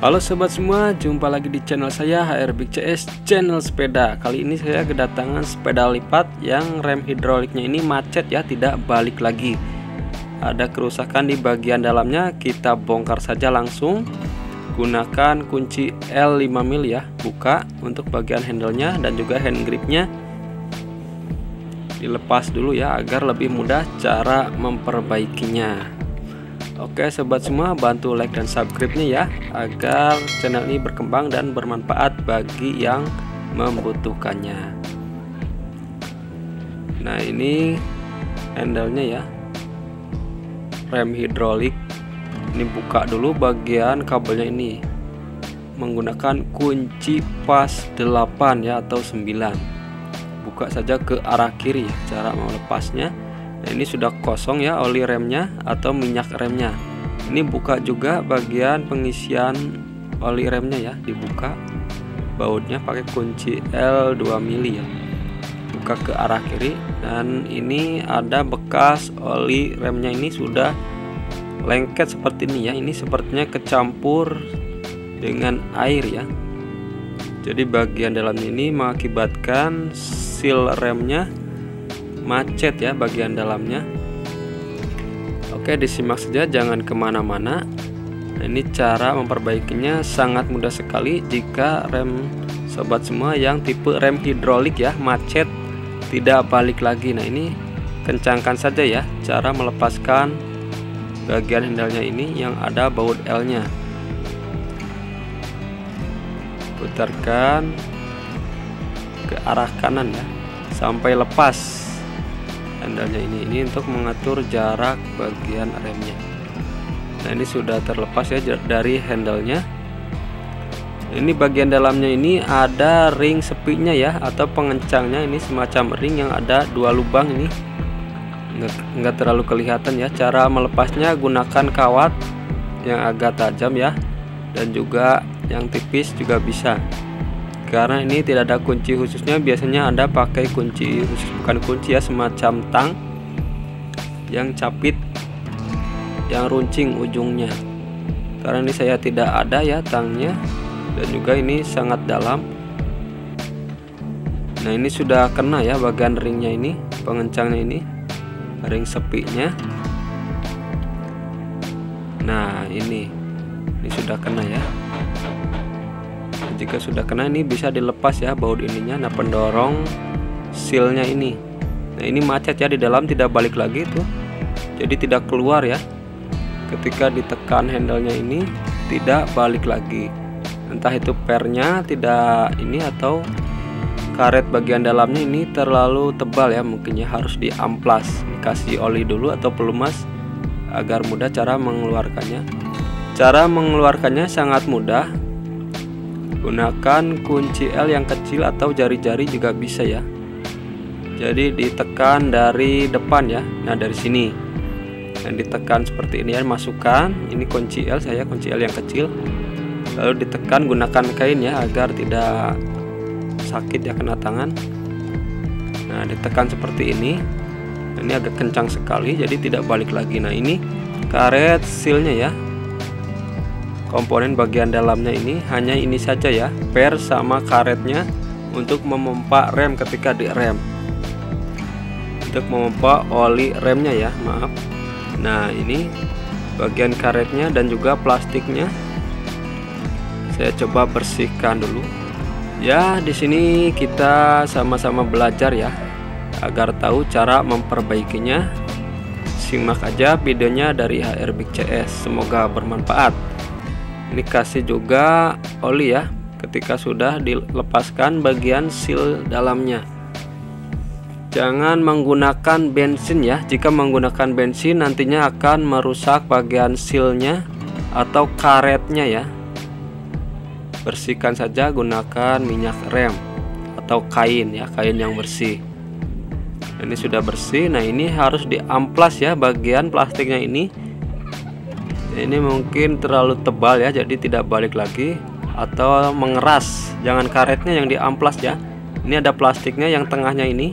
Halo sobat semua, jumpa lagi di channel saya HR Big CS channel sepeda. Kali ini saya kedatangan sepeda lipat yang rem hidroliknya ini macet ya, tidak balik lagi. Ada kerusakan di bagian dalamnya, kita bongkar saja langsung. Gunakan kunci L5 mil ya, buka untuk bagian handlenya dan juga hand gripnya. Dilepas dulu ya agar lebih mudah cara memperbaikinya. Oke sobat semua, bantu like dan subscribe-nya ya agar channel ini berkembang dan bermanfaat bagi yang membutuhkannya. Nah ini handle-nya ya, rem hidrolik. Ini buka dulu bagian kabelnya ini menggunakan kunci pas 8 ya atau 9. Buka saja ke arah kiri ya cara melepasnya. Nah, ini sudah kosong ya oli remnya atau minyak remnya. Ini buka juga bagian pengisian oli remnya ya, dibuka bautnya pakai kunci L2 mili ya. Buka ke arah kiri dan ini ada bekas oli remnya, ini sudah lengket seperti ini ya. Ini sepertinya kecampur dengan air ya. Jadi bagian dalamnya ini mengakibatkan seal remnya macet ya bagian dalamnya. Oke, disimak saja, jangan kemana-mana. Nah, ini cara memperbaikinya sangat mudah sekali jika rem sobat semua yang tipe rem hidrolik ya macet tidak balik lagi. Nah ini kencangkan saja ya cara melepaskan bagian handle-nya ini yang ada baut L nya. Putarkan ke arah kanan ya sampai lepas handle-nya ini untuk mengatur jarak bagian remnya. Nah ini sudah terlepas ya dari handle-nya. Ini bagian dalamnya ini ada ring sepinya ya atau pengencangnya, ini semacam ring yang ada 2 lubang ini. Enggak terlalu kelihatan ya. Cara melepasnya gunakan kawat yang agak tajam ya, dan juga yang tipis juga bisa. Karena ini tidak ada kunci khususnya, biasanya Anda pakai kunci khusus, bukan kunci ya, semacam tang yang capit, yang runcing ujungnya. Karena ini saya tidak ada ya tangnya, dan juga ini sangat dalam. Nah ini sudah kena ya bagian ringnya ini, pengencangnya ini, ring sepinya. Nah ini sudah kena ya. Jika sudah kena ini bisa dilepas ya baut ininya. Nah pendorong sealnya ini, nah ini macet ya di dalam, tidak balik lagi tuh, jadi tidak keluar ya. Ketika ditekan handle-nya ini tidak balik lagi, entah itu pernya tidak ini atau karet bagian dalamnya ini terlalu tebal ya, mungkin ya harus diamplas, dikasih oli dulu atau pelumas agar mudah cara mengeluarkannya. Cara mengeluarkannya sangat mudah, gunakan kunci L yang kecil atau jari-jari juga bisa ya. Jadi ditekan dari depan ya. Nah dari sini dan ditekan seperti ini ya, masukkan ini kunci L, saya kunci L yang kecil, lalu ditekan gunakan kain ya agar tidak sakit ya kena tangan. Nah ditekan seperti ini. Ini agak kencang sekali jadi tidak balik lagi. Nah ini karet sealnya ya, komponen bagian dalamnya ini hanya ini saja ya, per sama karetnya untuk memompa rem ketika direm, untuk memompa oli remnya ya, maaf. Nah ini bagian karetnya dan juga plastiknya saya coba bersihkan dulu ya. Di sini kita sama-sama belajar ya agar tahu cara memperbaikinya. Simak aja videonya dari HR Big CS, semoga bermanfaat. Ini kasih juga oli ya ketika sudah dilepaskan bagian seal dalamnya. Jangan menggunakan bensin ya, jika menggunakan bensin nantinya akan merusak bagian sealnya atau karetnya ya. Bersihkan saja, gunakan minyak rem atau kain ya, kain yang bersih. Ini sudah bersih. Nah ini harus diamplas ya bagian plastiknya ini. Ini mungkin terlalu tebal ya, jadi tidak balik lagi, atau mengeras. Jangan karetnya yang diamplas ya. Ini ada plastiknya yang tengahnya ini.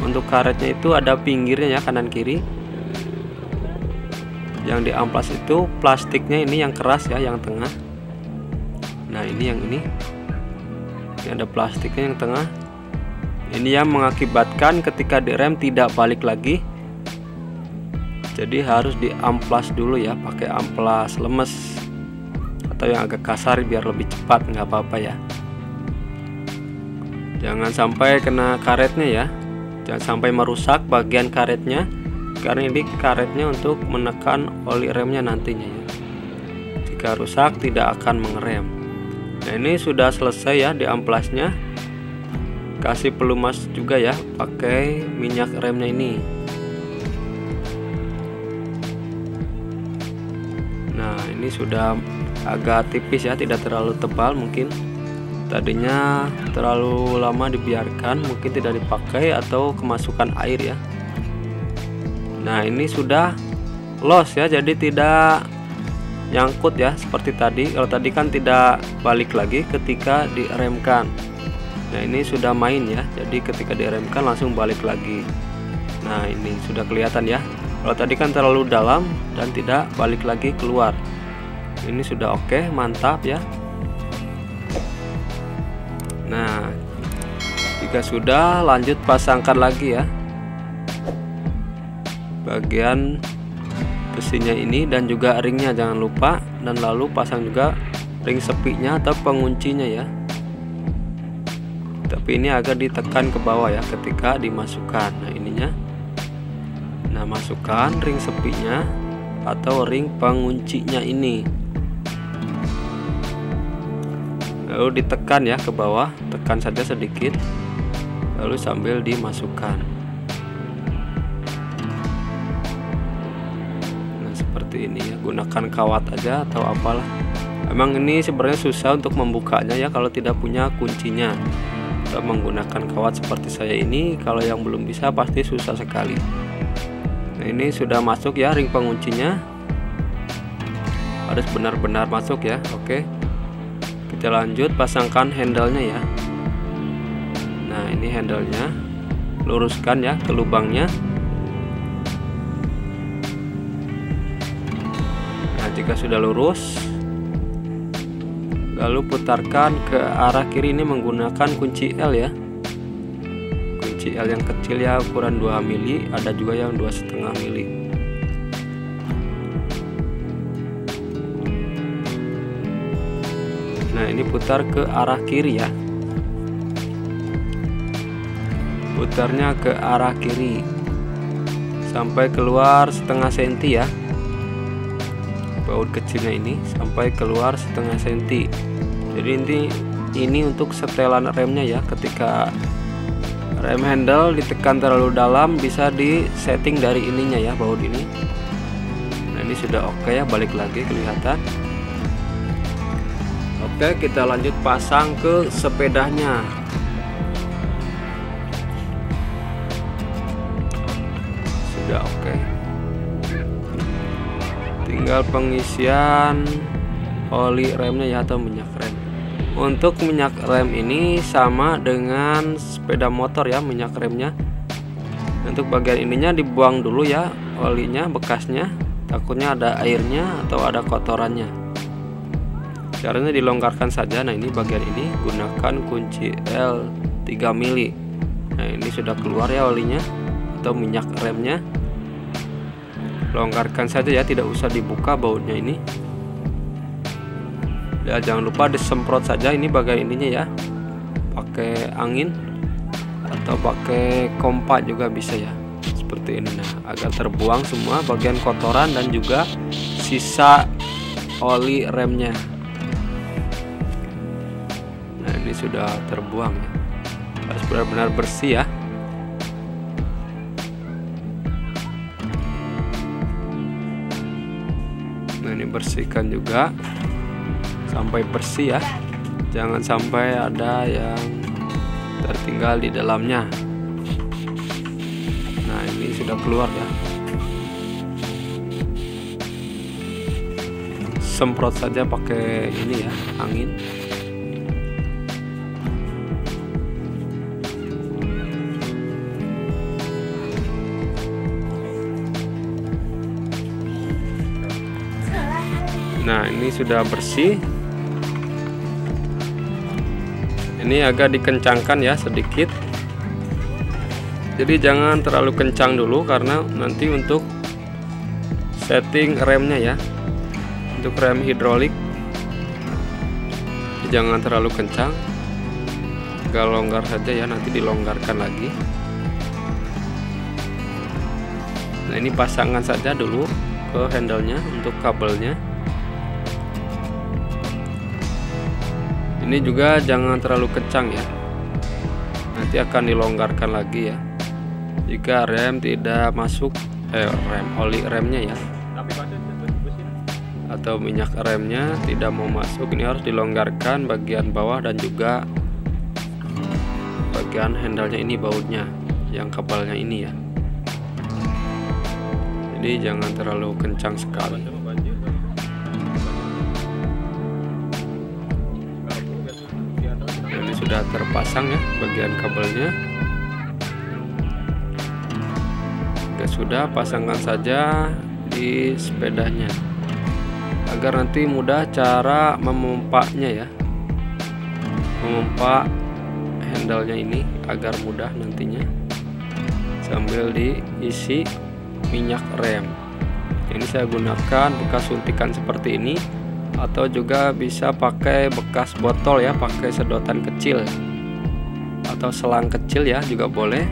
Untuk karetnya itu ada pinggirnya ya, kanan kiri. Yang diamplas itu plastiknya ini yang keras ya, yang tengah. Nah ini yang ini ada plastiknya yang tengah. Ini yang mengakibatkan ketika direm tidak balik lagi. Jadi harus diamplas dulu ya, pakai amplas lemes atau yang agak kasar biar lebih cepat, nggak apa-apa ya. Jangan sampai kena karetnya ya, jangan sampai merusak bagian karetnya, karena ini karetnya untuk menekan oli remnya nantinya ya. Jika rusak tidak akan mengerem. Nah ini sudah selesai ya di amplasnya. Kasih pelumas juga ya pakai minyak remnya ini. Nah ini sudah agak tipis ya, tidak terlalu tebal. Mungkin tadinya terlalu lama dibiarkan, mungkin tidak dipakai atau kemasukan air ya. Nah ini sudah los ya, jadi tidak nyangkut ya seperti tadi. Kalau tadi kan tidak balik lagi ketika diremkan. Nah ini sudah main ya, jadi ketika diremkan langsung balik lagi. Nah ini sudah kelihatan ya. Kalau tadi kan terlalu dalam dan tidak balik lagi keluar. Ini sudah oke, mantap ya. Nah jika sudah, lanjut pasangkan lagi ya bagian besinya ini dan juga ringnya, jangan lupa. Dan lalu pasang juga ring sepinya atau penguncinya ya, tapi ini agak ditekan ke bawah ya ketika dimasukkan. Nah ininya, nah masukkan ring sepinya atau ring penguncinya ini, lalu ditekan ya ke bawah, tekan saja sedikit, lalu sambil dimasukkan. Seperti ini ya, gunakan kawat aja atau apalah. Emang ini sebenarnya susah untuk membukanya ya kalau tidak punya kuncinya. Atau menggunakan kawat seperti saya ini, kalau yang belum bisa pasti susah sekali. Nah ini sudah masuk ya ring penguncinya, harus benar-benar masuk ya. Oke, kita lanjut pasangkan handle-nya ya. Nah ini handle-nya, luruskan ya ke lubangnya. Jika sudah lurus, lalu putarkan ke arah kiri. Ini menggunakan kunci L ya, kunci L yang kecil ya, ukuran 2 mili, ada juga yang 2,5 mili. Nah ini putar ke arah kiri ya, putarnya ke arah kiri sampai keluar setengah senti ya. Baut kecilnya ini sampai keluar setengah senti. Jadi ini untuk setelan remnya ya. Ketika rem handle ditekan terlalu dalam, bisa disetting dari ininya ya, baut ini. Nah ini sudah oke ya, balik lagi kelihatan. Oke, kita lanjut pasang ke sepedanya. Sudah oke. Tinggal pengisian oli remnya ya, atau minyak rem. Untuk minyak rem ini sama dengan sepeda motor ya, minyak remnya. Untuk bagian ininya dibuang dulu ya olinya bekasnya, takutnya ada airnya atau ada kotorannya. Caranya dilonggarkan saja. Nah ini bagian ini gunakan kunci L 3 mili. Nah ini sudah keluar ya olinya atau minyak remnya. Longgarkan saja ya, tidak usah dibuka bautnya ini ya. Jangan lupa disemprot saja ini bagian ininya ya, pakai angin atau pakai kompa juga bisa ya, seperti ini. Nah agar terbuang semua bagian kotoran dan juga sisa oli remnya. Nah ini sudah terbuang ya, harus benar-benar bersih ya. Nah ini bersihkan juga sampai bersih ya, jangan sampai ada yang tertinggal di dalamnya. Nah ini sudah keluar ya, semprot saja pakai ini ya, angin. Nah ini sudah bersih. Ini agak dikencangkan ya sedikit. Jadi jangan terlalu kencang dulu, karena nanti untuk setting remnya ya, untuk rem hidrolik jangan terlalu kencang, agak longgar saja ya, nanti dilonggarkan lagi. Nah, ini pasangkan saja dulu ke handle-nya untuk kabelnya. Ini juga jangan terlalu kencang ya, nanti akan dilonggarkan lagi ya jika rem tidak masuk, oli remnya ya, atau minyak remnya tidak mau masuk. Ini harus dilonggarkan bagian bawah dan juga bagian handle-nya ini, bautnya yang kabelnya ini ya. Jadi jangan terlalu kencang sekali. Ini sudah terpasang ya bagian kabelnya. Sudah, pasangkan saja di sepedanya agar nanti mudah cara memompanya ya, memompa handle-nya ini agar mudah nantinya, sambil diisi minyak rem. Ini saya gunakan bekas suntikan seperti ini, atau juga bisa pakai bekas botol ya, pakai sedotan kecil atau selang kecil ya juga boleh,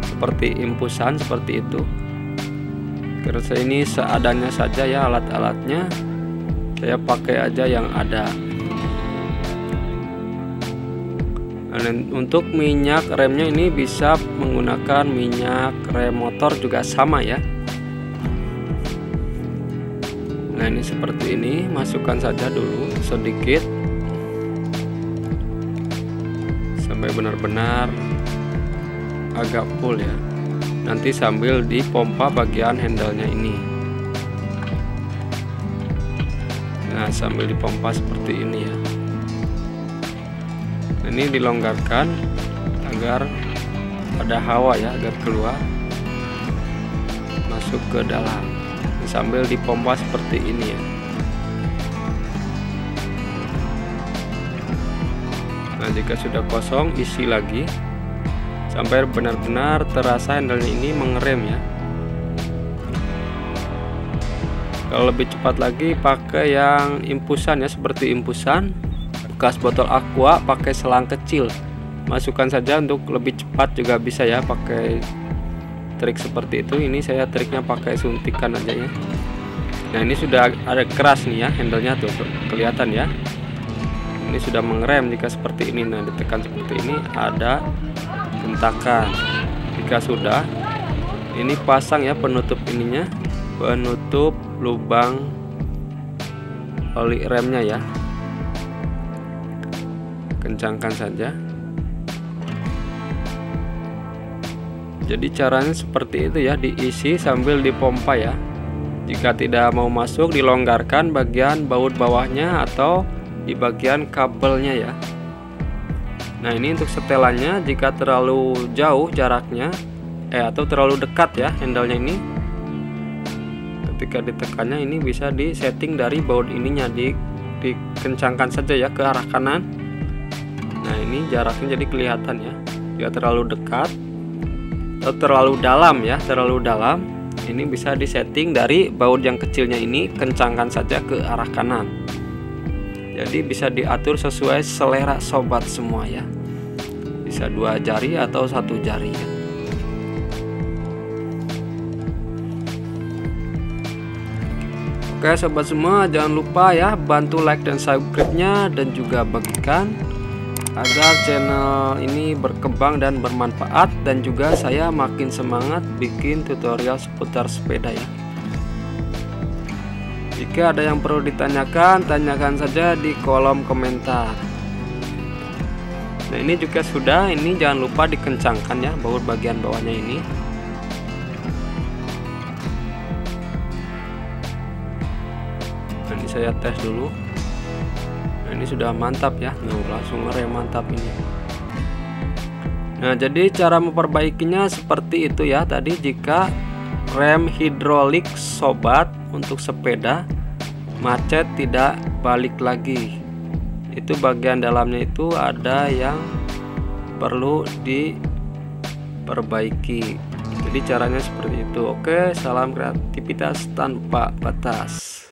seperti impusan seperti itu. Karena saya ini seadanya saja ya, alat-alatnya saya pakai aja yang ada. Dan untuk minyak remnya ini bisa menggunakan minyak rem motor juga sama ya. Nah, ini seperti ini, masukkan saja dulu sedikit sampai benar-benar agak full ya. Nanti sambil dipompa bagian handle-nya ini. Nah, sambil dipompa seperti ini ya. Ini dilonggarkan agar ada hawa ya, agar keluar masuk ke dalam. Sambil dipompa seperti ini ya. Nah, jika sudah kosong, isi lagi sampai benar-benar terasa handle-nya ini mengerem ya. Kalau lebih cepat lagi pakai yang impusan ya, seperti impusan bekas botol aqua, pakai selang kecil, masukkan saja. Untuk lebih cepat juga bisa ya pakai trik seperti itu. Ini saya triknya pakai suntikan aja ya. Nah, ini sudah ada keras nih ya handle-nya tuh, kelihatan ya. Ini sudah mengerem jika seperti ini. Nah, ditekan seperti ini ada hentakan. Jika sudah, ini pasang ya penutup ininya, penutup lubang oli remnya ya. Kencangkan saja. Jadi caranya seperti itu ya, diisi sambil dipompa ya. Jika tidak mau masuk, dilonggarkan bagian baut bawahnya atau di bagian kabelnya ya. Nah, ini untuk setelannya, jika terlalu jauh jaraknya atau terlalu dekat ya handle-nya ini, ketika ditekannya ini bisa disetting dari baut ininya, dikencangkan saja ya ke arah kanan. Nah, ini jaraknya jadi kelihatan ya. Jika terlalu dekat atau terlalu dalam ya, terlalu dalam, ini bisa disetting dari baut yang kecilnya ini, kencangkan saja ke arah kanan. Jadi bisa diatur sesuai selera sobat semua ya. Bisa 2 jari atau 1 jari ya. Oke sobat semua, jangan lupa ya bantu like dan subscribe-nya, dan juga bagikan agar channel ini berkembang dan bermanfaat, dan juga saya makin semangat bikin tutorial seputar sepeda ya. Jika ada yang perlu ditanyakan, tanyakan saja di kolom komentar. Nah, ini juga sudah, ini jangan lupa dikencangkan ya baut bagian bawahnya ini. Nah, ini saya tes dulu. Nah, ini sudah mantap ya, langsung ngerem mantap ini. Nah, jadi cara memperbaikinya seperti itu ya tadi. Jika rem hidrolik sobat untuk sepeda macet tidak balik lagi, itu bagian dalamnya itu ada yang perlu diperbaiki. Jadi caranya seperti itu. Oke, salam kreativitas tanpa batas.